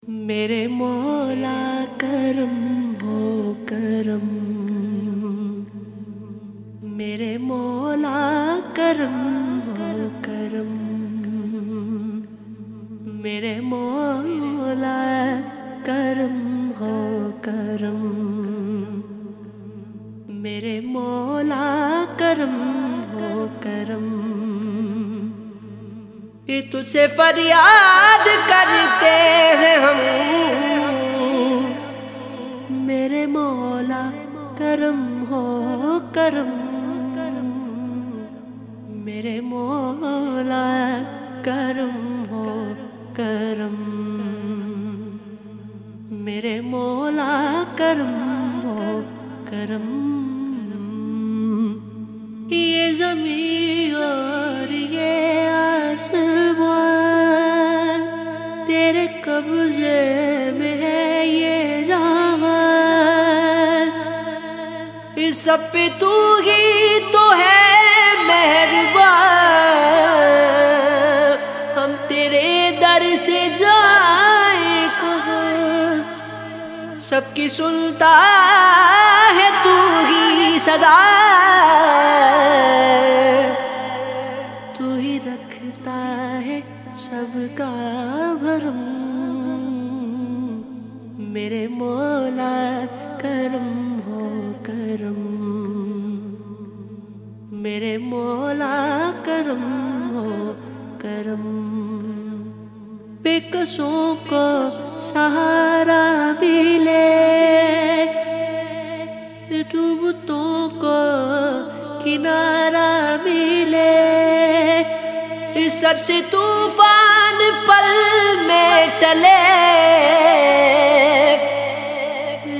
میرے مولا کرم ہو کرم، میرے مولا کرم ہو کرم، میرے مولا کرم ہو کرم، میرے مولا کرم ہو کرم۔ کہ تجھ سے فریاد کرتے ہیں ہم، میرے مولا کرم ہو کرم، میرے مولا کرم ہو کرم، میرے مولا کرم ہو کرم۔ یہ زمین اور یہ آسمان تیرے قبضے میں ہے، یہ جہان اس سب پہ تو ہی تو ہے مہربان۔ ہم تیرے در سے جائیں کہاں، سب کی سنتا ہے تو ہی صدا، تو ہی رکھتا ہے سب کا بھرم۔ میرے مولا کرم ہو کرم، میرے مولا کرم ہو کرم۔ بے کسوں کو سہارا ملے، ڈوبتوں کو کنارہ ملے، اس سر سے طوفان پل میں ٹلے،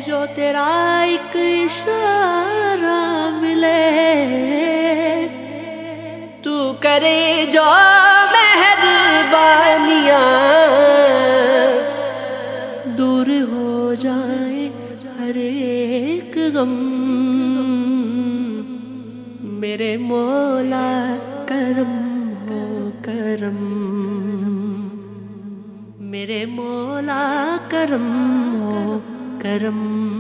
جو تیرا ایک اشارہ ملے، تو کرے جو مہربانیاں، دور ہو جائے ہر ایک غم۔ میرے مولا کرم ہو کرم، میرے مولا کرم ہو کرم۔